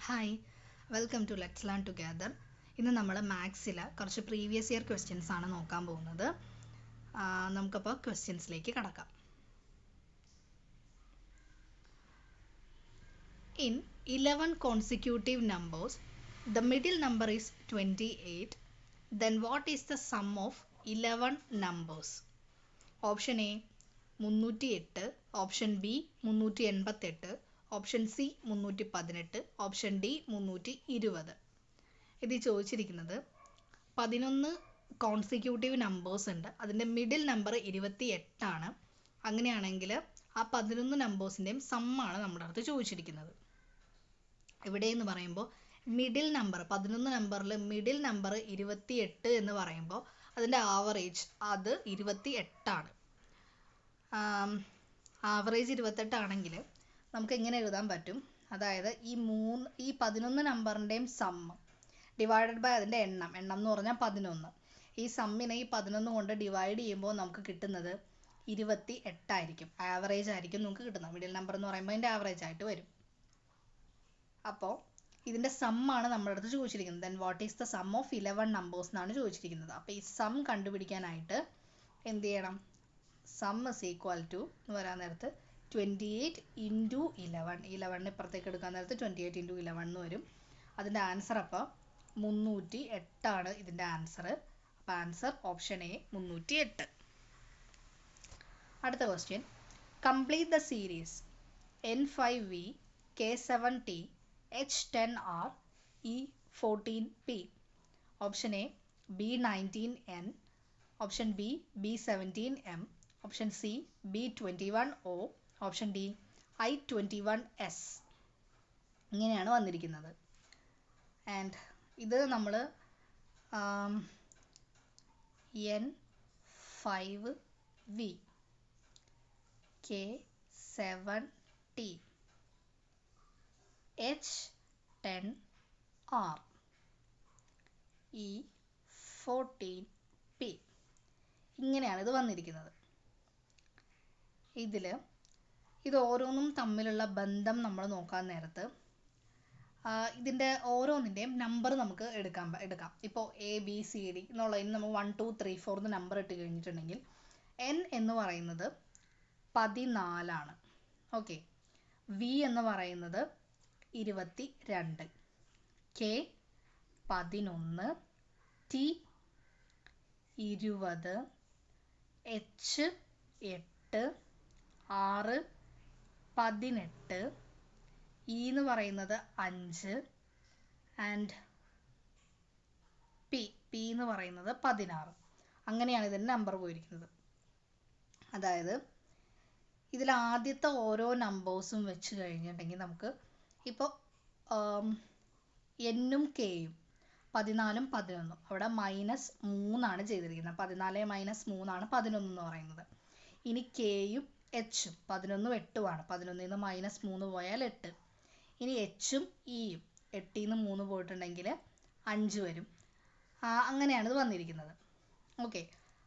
Hi, welcome to let's learn together. ഇന്ന് നമ്മൾ മാത്സിൽ കുറച്ച് പ്രീവിയസ് ഇയർ ക്വസ്റ്റ്യൻസ് ആണ് നോക്കാൻ പോകുന്നത്. നമുക്കപ്പോൾ ക്വസ്റ്റ്യൻസിലേക്ക് കടക്കാം. In 11 consecutive numbers, the middle number is 28. Then what is the sum of 11 numbers? Option A 308, Option B 388, option C 318, option D 320. ഇത് ചോദിച്ചിരിക്കുന്നത് 11 കോൺസിക്യൂട്ടീവ് നമ്പേഴ്സ് ഉണ്ട്, അതിൻ്റെ മിഡിൽ നമ്പർ 28 ആണ്. അങ്ങനെയാണെങ്കിൽ ആ 11 നമ്പേഴ്സിൻ്റെയും സമ്മാണ് നമ്മുടെ അടുത്ത് ചോദിച്ചിരിക്കുന്നത്. ഇവിടെ എന്ന് പറയുമ്പോൾ മിഡിൽ നമ്പർ 11 നമ്പറിൽ മിഡിൽ നമ്പർ 28 എന്ന് പറയുമ്പോൾ അതിൻ്റെ ആവറേജ് അത് 28 ആണ്. ആവറേജ് 28 ആണെങ്കിൽ നമുക്ക് എങ്ങനെ എഴുതാൻ പറ്റും? അതായത് ഈ 11 നമ്പറിൻ്റെയും സമ്മ് ഡിവൈഡഡ് ബൈ അതിൻ്റെ എണ്ണം എന്ന് പറഞ്ഞാൽ 11. ഈ സമ്മിനെ ഈ 11 കൊണ്ട് ഡിവൈഡ് ചെയ്യുമ്പോൾ നമുക്ക് കിട്ടുന്നത് 28 ആയിരിക്കും. ആവറേജ് ആയിരിക്കും നമുക്ക് കിട്ടുന്നത്. മിഡിൽ നമ്പർ എന്ന് പറയുമ്പോൾ അതിൻ്റെ ആവറേജ് ആയിട്ട് വരും. അപ്പോൾ ഇതിൻ്റെ സമ്മാണ് നമ്മുടെ അടുത്ത് ചോദിച്ചിരിക്കുന്നത്. Then what is the sum of 11 numbers എന്നാണ് ചോദിച്ചിരിക്കുന്നത്. അപ്പോൾ ഈ സം കണ്ടുപിടിക്കാനായിട്ട് എന്ത് ചെയ്യണം? സം ഇസ് ഈക്വൽ ടു എന്ന് വരാൻ നേരത്ത് 28 ഇൻറ്റു 11 ഇപ്പുറത്തേക്ക് എടുക്കാൻ നേരത്ത് 28 ഇൻറ്റു 11 എന്ന് വരും. അതിൻ്റെ ആൻസർ അപ്പോൾ 308 ആണ് ഇതിൻ്റെ ആൻസർ. അപ്പോൾ ആൻസർ ഓപ്ഷൻ എ 308. അടുത്ത question, complete the series N5V K7T H10R E14P. Option A B19N, option B B17M, option C B21O, option D I21S. ഇങ്ങനെയാണ് വന്നിരിക്കുന്നത്. ആൻഡ് ഇത് നമ്മൾ N5V K7T H10R E14P ഇങ്ങനെയാണ് ഇത് വന്നിരിക്കുന്നത്. ഇത് ഓരോന്നും തമ്മിലുള്ള ബന്ധം നമ്മൾ നോക്കാൻ നേരത്ത് ഇതിൻ്റെ ഓരോന്നിൻ്റെയും നമ്പർ നമുക്ക് എടുക്കാം. ഇപ്പോൾ ABCD എന്നുള്ളതിന് നമ്മൾ 1 2 3 4 നമ്പർ ഇട്ട് കഴിഞ്ഞിട്ടുണ്ടെങ്കിൽ N എന്ന് പറയുന്നത് 14 ഓക്കെ. V എന്ന് പറയുന്നത് 22, K 11, T 20, H 8, R 18, E എന്ന് പറയുന്നത് 5 ആൻഡ് P എന്ന് പറയുന്നത് 16. അങ്ങനെയാണ് ഇതിൻ്റെ നമ്പർ പോയിരിക്കുന്നത്. അതായത് ഇതിൽ ആദ്യത്തെ ഓരോ നമ്പേഴ്സും വെച്ച് കഴിഞ്ഞിട്ടുണ്ടെങ്കിൽ നമുക്ക് ഇപ്പോൾ എന്നും കെയും 14ഉം 11ഉം അവിടെ -3 ചെയ്തിരിക്കുന്നത്. 14 - 3 11 എന്ന് പറയുന്നത്. ഇനി കെയും എച്ചും 11ഉം 8ഉമാണ്. 11ൽ നിന്ന് -3 പോയാൽ 8. ഇനി എച്ചും ഇയും 8ൽ നിന്ന് 3 പോയിട്ടുണ്ടെങ്കിൽ 5 വരും. അങ്ങനെയാണ് ഇത് വന്നിരിക്കുന്നത്. ഓക്കെ.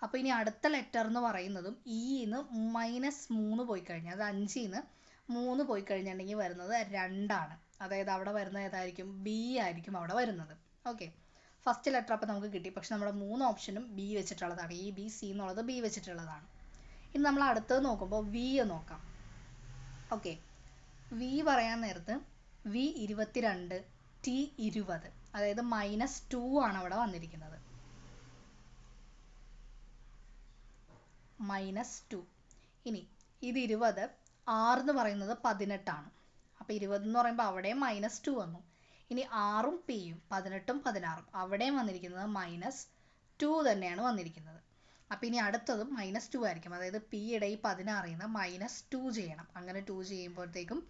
അപ്പോൾ ഇനി അടുത്ത ലെറ്റർ എന്ന് പറയുന്നതും ഇന്ന് -3 പോയി കഴിഞ്ഞാൽ, അത് 5ൽ നിന്ന് 3 പോയി കഴിഞ്ഞിട്ടുണ്ടെങ്കിൽ വരുന്നത് 2. അതായത് അവിടെ വരുന്നത് ഏതായിരിക്കും? ബി ആയിരിക്കും അവിടെ വരുന്നത്. ഓക്കെ. ഫസ്റ്റ് ലെറ്റർ അപ്പോൾ നമുക്ക് കിട്ടി. പക്ഷെ നമ്മുടെ 3 ഓപ്ഷനും ബി വെച്ചിട്ടുള്ളതാണ്. ABC എന്നുള്ളത് ബി വെച്ചിട്ടുള്ളതാണ്. ഇനി നമ്മൾ അടുത്തത് നോക്കുമ്പോൾ വി നോക്കാം. ഓക്കെ. വി പറയാൻ നേരത്ത് V 22, T 20, അതായത് -2 ആണ് അവിടെ വന്നിരിക്കുന്നത്. -2. ഇനി ഇത് 20, R എന്ന് പറയുന്നത് 18 ആണ്. അപ്പോൾ 20 എന്ന് പറയുമ്പോൾ അവിടെയും -2 വന്നു. ഇനി ആറും പിയും 18ഉം 16ഉം അവിടെയും വന്നിരിക്കുന്നത് -2 തന്നെയാണ് വന്നിരിക്കുന്നത്. അപ്പോൾ ഇനി അടുത്തതും -2 ആയിരിക്കും. അതായത് പിയുടെ ഈ 16ൽ നിന്ന് -2 ചെയ്യണം. അങ്ങനെ 2 ചെയ്യുമ്പോഴത്തേക്കും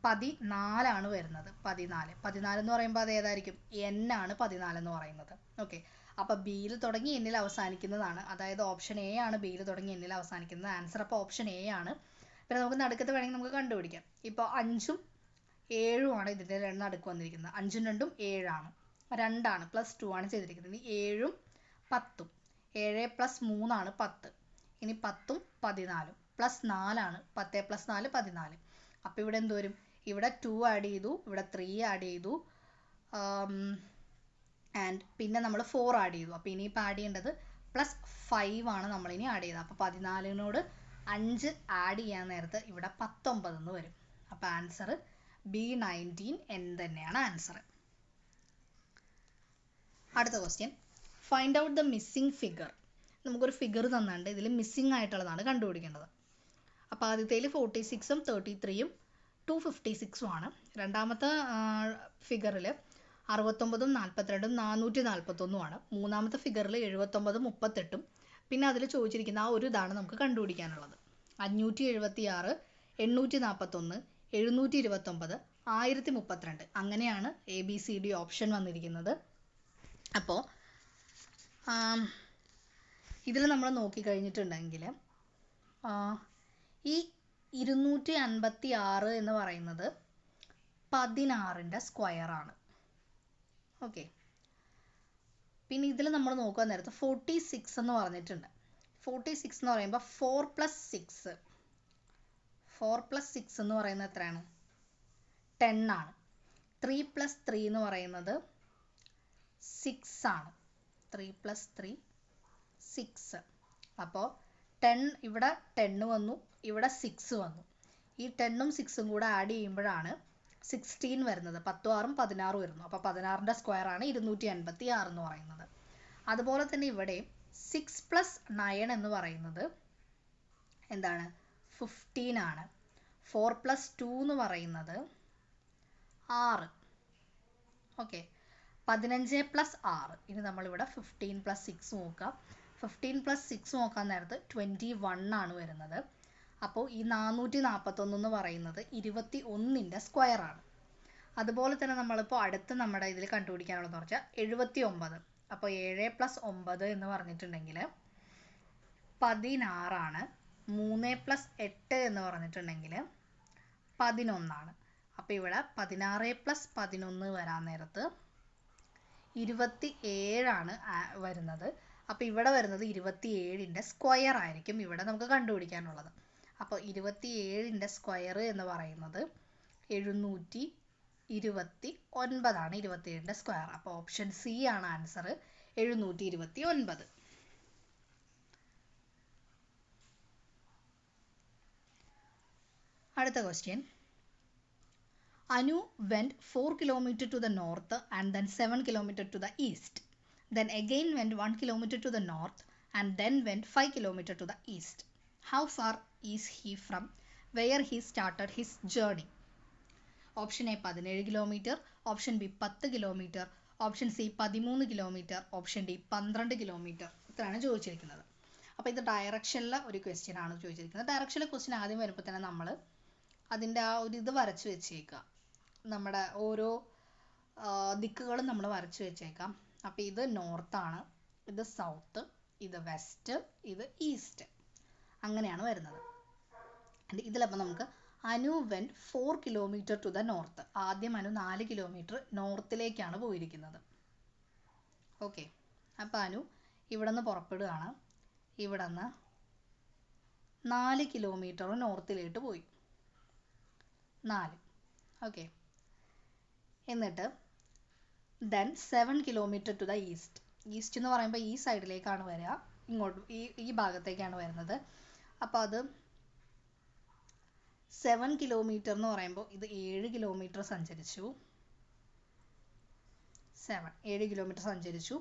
14 ആണ് വരുന്നത്. 14 എന്ന് പറയുമ്പോൾ അത് ഏതായിരിക്കും? N ആണ് 14 എന്ന് പറയുന്നത്. ഓക്കെ. അപ്പോൾ ബിയിൽ തുടങ്ങി എന്നിൽ അവസാനിക്കുന്നതാണ്. അതായത് ഓപ്ഷൻ എ ആണ് ബിയിൽ തുടങ്ങി എന്നിൽ അവസാനിക്കുന്നത്. ആൻസർ അപ്പോൾ ഓപ്ഷൻ എ ആണ്. പിന്നെ നമുക്ക് നടുക്കത്ത് വേണമെങ്കിൽ നമുക്ക് കണ്ടുപിടിക്കാം. ഇപ്പോൾ 5ഉം 7ഉം ആണ് ഇതിൻ്റെ നടുക്ക് വന്നിരിക്കുന്നത്. 5ഉം 2ഉം 7 ആണ്. 2 ആണ് +2 ആണ് ചെയ്തിരിക്കുന്നത്. ഇനി 7ഉം 10ഉം 7 + 3 ആണ് 10. ഇനി 10ഉം 14ഉം +4 ആണ്. 10 + 4 14. അപ്പോൾ ഇവിടെ എന്ത് വരും? ഇവിടെ 2 ആഡ് ചെയ്തു, ഇവിടെ 3 ആഡ് ചെയ്തു, ആൻഡ് പിന്നെ നമ്മൾ 4 ആഡ് ചെയ്തു. അപ്പോൾ ഇനിയിപ്പോൾ ആഡ് ചെയ്യേണ്ടത് +5 ആണ് നമ്മളിനി ആഡ് ചെയ്തത്. അപ്പോൾ 14നോട് 5 ആഡ് ചെയ്യാൻ നേരത്ത് ഇവിടെ 19 എന്ന് വരും. അപ്പോൾ ആൻസർ B19 N തന്നെയാണ് ആൻസർ. അടുത്ത question, find out the missing figure. നമുക്കൊരു ഫിഗർ തന്നിട്ടുണ്ട്, ഇതിൽ മിസ്സിംഗ് ആയിട്ടുള്ളതാണ് കണ്ടുപിടിക്കേണ്ടത്. അപ്പോൾ ആദ്യത്തേൽ 46ഉം 33ഉം 256ഉം ആണ്. രണ്ടാമത്തെ ഫിഗറിൽ 69ഉം 42ഉം 441ഉം ആണ്. മൂന്നാമത്തെ ഫിഗറിൽ 79ഉം 38ഉം. പിന്നെ അതിൽ ചോദിച്ചിരിക്കുന്ന ആ ഒരു ഇതാണ് നമുക്ക് കണ്ടുപിടിക്കാനുള്ളത്. 576, 841, 729, 1032 അങ്ങനെയാണ് ABCD ഓപ്ഷൻ വന്നിരിക്കുന്നത്. അപ്പോൾ ഇതിൽ നമ്മൾ നോക്കിക്കഴിഞ്ഞിട്ടുണ്ടെങ്കിൽ ഈ 256 എന്ന് പറയുന്നത് 16ൻ്റെ സ്ക്വയറാണ്. ഓക്കെ, പിന്നെ ഇതിൽ നമ്മൾ നോക്കാൻ നേരത്ത് 46 എന്ന് പറഞ്ഞിട്ടുണ്ട്. 46 എന്ന് പറയുമ്പോൾ 4 + 6 എന്ന് പറയുന്നത് എത്രയാണ്? 10 ആണ്. 3 + 3 എന്ന് പറയുന്നത് 6 ആണ്. 3 + 3 6. അപ്പോൾ 10 ഇവിടെ 10 വന്നു, ഇവിടെ 6 വന്നു. ഈ 10ഉം 6ഉം കൂടെ ആഡ് ചെയ്യുമ്പോഴാണ് 16 വരുന്നത്. 10ഉം 6ഉം 16 വരുന്നു. അപ്പോൾ 16ൻ്റെ സ്ക്വയർ ആണ് 256 എന്ന് പറയുന്നത്. അതുപോലെ തന്നെ ഇവിടെ 6 + 9 എന്ന് പറയുന്നത് എന്താണ്? 15 ആണ്. 4 + 2 എന്ന് പറയുന്നത് 6. ഓക്കെ, 15 + 6. ഇനി നമ്മളിവിടെ 15 + 6 നോക്കാം. 15 + 6 നോക്കാൻ നേരത്ത് 21 ആണ് വരുന്നത്. അപ്പോൾ ഈ 441 എന്ന് പറയുന്നത് 21ൻ്റെ സ്ക്വയറാണ്. അതുപോലെ തന്നെ നമ്മളിപ്പോൾ അടുത്ത് നമ്മുടെ ഇതിൽ കണ്ടുപിടിക്കാനുള്ളതെന്ന് വെച്ചാൽ 79. അപ്പോൾ 7 + 9 എന്ന് പറഞ്ഞിട്ടുണ്ടെങ്കിൽ 16 ആണ്. 3 + 8 എന്ന് പറഞ്ഞിട്ടുണ്ടെങ്കിൽ 11 ആണ്. അപ്പോൾ ഇവിടെ 16 + 11 വരാൻ നേരത്ത് 27 ആണ് വരുന്നത്. അപ്പോൾ ഇവിടെ വരുന്നത് 27ൻ്റെ സ്ക്വയർ ആയിരിക്കും ഇവിടെ നമുക്ക് കണ്ടുപിടിക്കാനുള്ളത്. അപ്പോൾ 27ൻ്റെ സ്ക്വയർ എന്ന് പറയുന്നത് 729 ആണ്. 27ൻ്റെ സ്ക്വയർ. അപ്പോൾ ഓപ്ഷൻ സി ആണ് ആൻസർ, 729. അടുത്ത question, Anu went 4 km to the north and then 7 km to the east. Then again went 1 km to the north and then went 5 km to the east. How far is he from where he started his journey? Option A 17 km, Option B 10 km, Option C 13 km, Option D 12 km. ഇത്രയാണ് ചോദിച്ചിരിക്കുന്നത്. അപ്പോൾ ഇത് ഡയറക്ഷനിൽ ഒരു question ആണ് ചോദിച്ചിരിക്കുന്നത്. ഡയറക്ഷനിലെ question ആദ്യം വരുമ്പോൾ തന്നെ നമ്മൾ അതിൻ്റെ ആ ഒരു ഇത് വരച്ച് വെച്ചേക്കാം. നമ്മുടെ ഓരോ ദിക്കുകളും നമ്മൾ വരച്ച് വെച്ചേക്കാം. അപ്പോൾ ഇത് നോർത്താണ്, ഇത് സൗത്ത്, ഇത് വെസ്റ്റ്, ഇത് ഈസ്റ്റ്, അങ്ങനെയാണ് വരുന്നത്. ഇതിലപ്പോൾ നമുക്ക് Anu went 4 km to the north. ആദ്യം അനു 4 കിലോമീറ്റർ നോർത്തിലേക്കാണ് പോയിരിക്കുന്നത്. ഓക്കെ, അപ്പോൾ അനു ഇവിടെ നിന്ന് പുറപ്പെടുകയാണ്. ഇവിടെ നിന്ന് 4 കിലോമീറ്റർ നോർത്തിലേക്ക് പോയി. 4. ഓക്കെ, എന്നിട്ട് then 7 km to the east. East എന്ന് പറയുമ്പോൾ ഈ സൈഡിലേക്കാണ് വരിക, ഇങ്ങോട്ട് ഈ ഭാഗത്തേക്കാണ് വരുന്നത്. അപ്പോൾ അത് 7 km എന്ന് പറയുമ്പോൾ ഇത് 7 കിലോമീറ്റർ സഞ്ചരിച്ചു. 7 കിലോമീറ്റർ സഞ്ചരിച്ചു.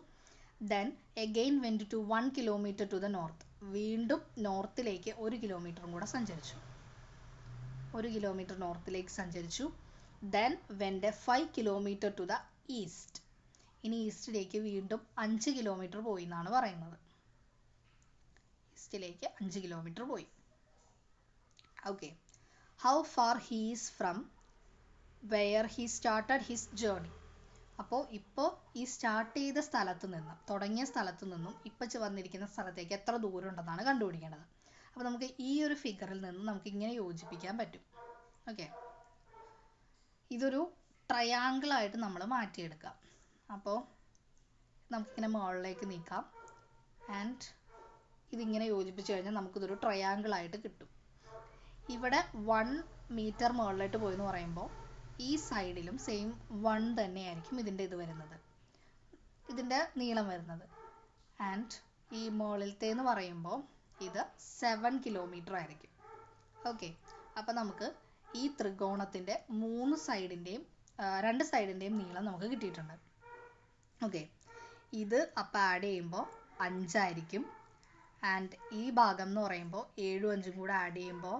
Then again went to 1 km to the north. വീണ്ടും നോർത്തിലേക്ക് 1 കിലോമീറ്ററും കൂടെ സഞ്ചരിച്ചു. 1 കിലോമീറ്റർ നോർത്തിലേക്ക് സഞ്ചരിച്ചു. Then went 5 km to the east. ഇനി ഈസ്റ്റിലേക്ക് വീണ്ടും 5 കിലോമീറ്റർ പോയി എന്നാണ് പറയുന്നത്. ഈസ്റ്റിലേക്ക് 5 കിലോമീറ്റർ പോയി. Okay, how far he is from where he started his journey. അപ്പോൾ ഇപ്പോൾ ഈ സ്റ്റാർട്ട് ചെയ്ത സ്ഥലത്ത് നിന്നും, തുടങ്ങിയ സ്ഥലത്ത് നിന്നും ഇപ്പോൾ വന്നിരിക്കുന്ന സ്ഥലത്തേക്ക് എത്ര ദൂരം ഉണ്ടെന്നാണ് കണ്ടുപിടിക്കേണ്ടത്. അപ്പോൾ നമുക്ക് ഈ ഒരു ഫിഗറിൽ നിന്ന് നമുക്ക് ഇങ്ങനെ യോജിപ്പിക്കാൻ പറ്റും. ഓക്കെ, ഇതൊരു ട്രയാങ്കിളായിട്ട് നമ്മൾ മാറ്റിയെടുക്കാം. അപ്പോൾ നമുക്കിങ്ങനെ മുകളിലേക്ക് നീക്കാം. ആൻഡ് ഇതിങ്ങനെ യോജിപ്പിച്ച് കഴിഞ്ഞാൽ നമുക്കിതൊരു ട്രയാങ്കിളായിട്ട് കിട്ടും. ഇവിടെ 1 മീറ്റർ മുകളിലോട്ട് പോയി എന്ന് പറയുമ്പോൾ ഈ സൈഡിലും സെയിം 1 തന്നെയായിരിക്കും ഇതിൻ്റെ ഇത് വരുന്നത്, ഇതിൻ്റെ നീളം വരുന്നത്. ആൻഡ് ഈ മുകളിലത്തെ എന്ന് പറയുമ്പോൾ ഇത് 7 കിലോമീറ്റർ ആയിരിക്കും. ഓക്കെ, അപ്പം നമുക്ക് ഈ ത്രികോണത്തിൻ്റെ രണ്ട് സൈഡിൻ്റെയും നീളം നമുക്ക് കിട്ടിയിട്ടുണ്ട്. ഓക്കെ, ഇത് അപ്പം ആഡ് ചെയ്യുമ്പോൾ 5 ആയിരിക്കും. ആൻഡ് ഈ ഭാഗം എന്ന് പറയുമ്പോൾ 7ഉം 5ഉം കൂടെ ആഡ് ചെയ്യുമ്പോൾ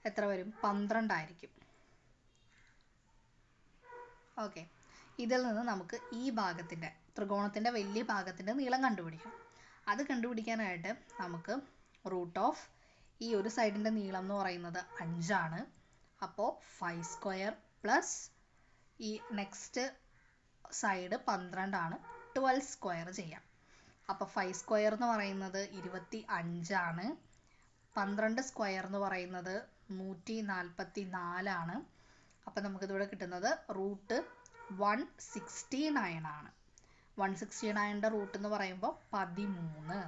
എത്ര വരും? 12 ആയിരിക്കും. ഓക്കെ, ഇതിൽ നിന്ന് നമുക്ക് ഈ ഭാഗത്തിൻ്റെ ത്രികോണത്തിൻ്റെ വലിയ ഭാഗത്തിൻ്റെ നീളം കണ്ടുപിടിക്കാം. അത് കണ്ടുപിടിക്കാനായിട്ട് നമുക്ക് റൂട്ട് ഓഫ് ഈ ഒരു സൈഡിൻ്റെ നീളം എന്ന് പറയുന്നത് 5 ആണ്. അപ്പോൾ 5 സ്ക്വയർ പ്ലസ് ഈ നെക്സ്റ്റ് സൈഡ് 12 ആണ്, 12 സ്ക്വയർ ചെയ്യാം. അപ്പോൾ 5 സ്ക്വയർ എന്ന് പറയുന്നത് 25 ആണ്. 12 സ്ക്വയർ എന്ന് പറയുന്നത് 144 ആണ്. അപ്പം നമുക്കിതിവിടെ കിട്ടുന്നത് റൂട്ട് 169 ആണ്. 169ൻ്റെ റൂട്ട് എന്ന് പറയുമ്പോൾ 13.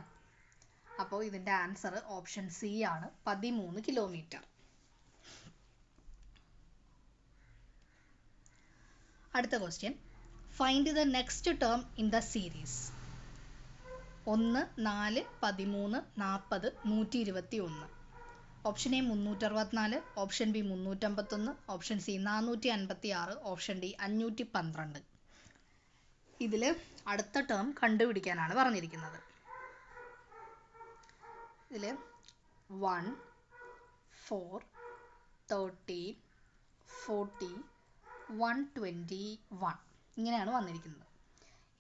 അപ്പോൾ ഇതിൻ്റെ ആൻസർ ഓപ്ഷൻ സി ആണ്, 13 കിലോമീറ്റർ. അടുത്ത question, find the next term in the series. 1, 4, 13, 40, 121. Option A 364, option B 351, option C 456, option D 512. ഇതിൽ അടുത്ത ടേം കണ്ടുപിടിക്കാനാണ് പറഞ്ഞിരിക്കുന്നത്. ഇതിൽ 1, 4, 13, 40, 121 ഇങ്ങനെയാണ് വന്നിരിക്കുന്നത്.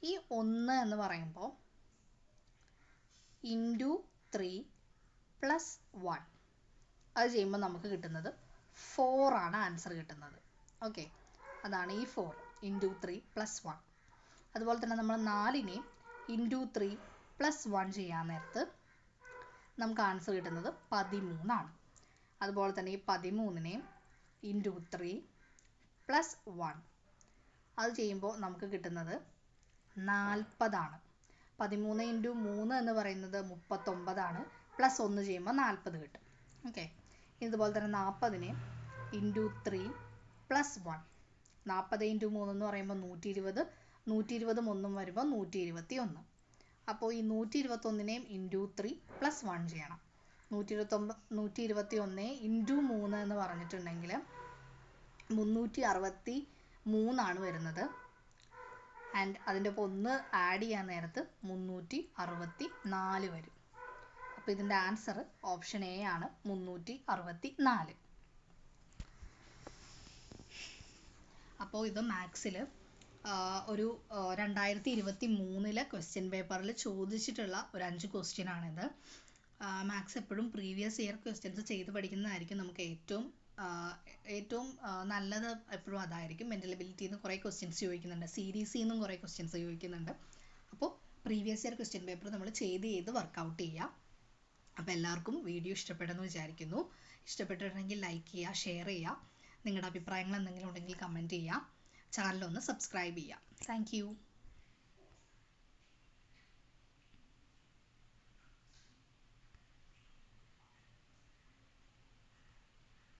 ഈ 1 എന്ന് പറയുമ്പോൾ ഇൻറ്റു 3 പ്ലസ് 1 അത് ചെയ്യുമ്പോൾ നമുക്ക് കിട്ടുന്നത് 4 ആണ് ആൻസർ കിട്ടുന്നത്. ഓക്കെ, അതാണ് ഈ 4 ഇൻറ്റു 3 പ്ലസ് 1. അതുപോലെ തന്നെ നമ്മൾ 4നെ ഇൻറ്റു 3 പ്ലസ് 1 ചെയ്യാൻ നേരത്ത് നമുക്ക് ആൻസർ കിട്ടുന്നത് 13 ആണ്. അതുപോലെ തന്നെ ഈ 13നെ ഇൻറ്റു 3 പ്ലസ് 1 അത് ചെയ്യുമ്പോൾ നമുക്ക് കിട്ടുന്നത് 40 ആണ്. 13 ഇൻറ്റു 3 എന്ന് പറയുന്നത് 39 ആണ്. പ്ലസ് 1 ചെയ്യുമ്പോൾ 40 കിട്ടും. ഓക്കെ, ഇതുപോലെ തന്നെ 40നെ ഇൻറ്റു 3 പ്ലസ് 1. 40 ഇൻറ്റു 3 എന്ന് പറയുമ്പോൾ 120. 120 1 വരുമ്പോൾ 121. അപ്പോൾ ഈ 121നെയും ഇൻറ്റു 3 പ്ലസ് 1 ചെയ്യണം. 121 ഇൻറ്റു 3 എന്ന് പറഞ്ഞിട്ടുണ്ടെങ്കിൽ 363 ആണ് വരുന്നത്. ആൻഡ് അതിൻ്റെ ഒപ്പം 1 ആഡ് ചെയ്യാൻ നേരത്ത് 364 വരും. അപ്പോൾ ഇതിൻ്റെ ആൻസർ ഓപ്ഷൻ എ ആണ്, 364. അപ്പോൾ ഇത് മാത്സിൽ ഒരു 2023 ക്വസ്റ്റ്യൻ പേപ്പറിൽ ചോദിച്ചിട്ടുള്ള ഒരു 5 ക്വസ്റ്റ്യൻ ആണിത്. മാത്സ് എപ്പോഴും പ്രീവിയസ് ഇയർ ക്വസ്റ്റ്യൻസ് ചെയ്ത് പഠിക്കുന്നതായിരിക്കും നമുക്ക് ഏറ്റവും നല്ലത്. എപ്പോഴും അതായിരിക്കും. മെൻ്റൽ എബിലിറ്റിയിൽ നിന്ന് കുറേ ക്വസ്റ്റ്യൻസ് ചോദിക്കുന്നുണ്ട്, സീരീസിൽ നിന്നും കുറേ ക്വസ്റ്റ്യൻസ് ചോദിക്കുന്നുണ്ട്. അപ്പോൾ പ്രീവിയസ് ഇയർ ക്വസ്റ്റ്യൻ പേപ്പർ നമ്മൾ ചെയ്ത് വർക്കൗട്ട് ചെയ്യുക. അപ്പോൾ എല്ലാവർക്കും വീഡിയോ ഇഷ്ടപ്പെട്ടെന്ന് വിചാരിക്കുന്നു. ഇഷ്ടപ്പെട്ടിട്ടുണ്ടെങ്കിൽ ലൈക്ക് ചെയ്യുക, ഷെയർ ചെയ്യുക. നിങ്ങളുടെ അഭിപ്രായങ്ങൾ എന്തെങ്കിലും ഉണ്ടെങ്കിൽ കമൻറ്റ് ചെയ്യുക. ചാനലൊന്ന് സബ്സ്ക്രൈബ് ചെയ്യുക. Thank you.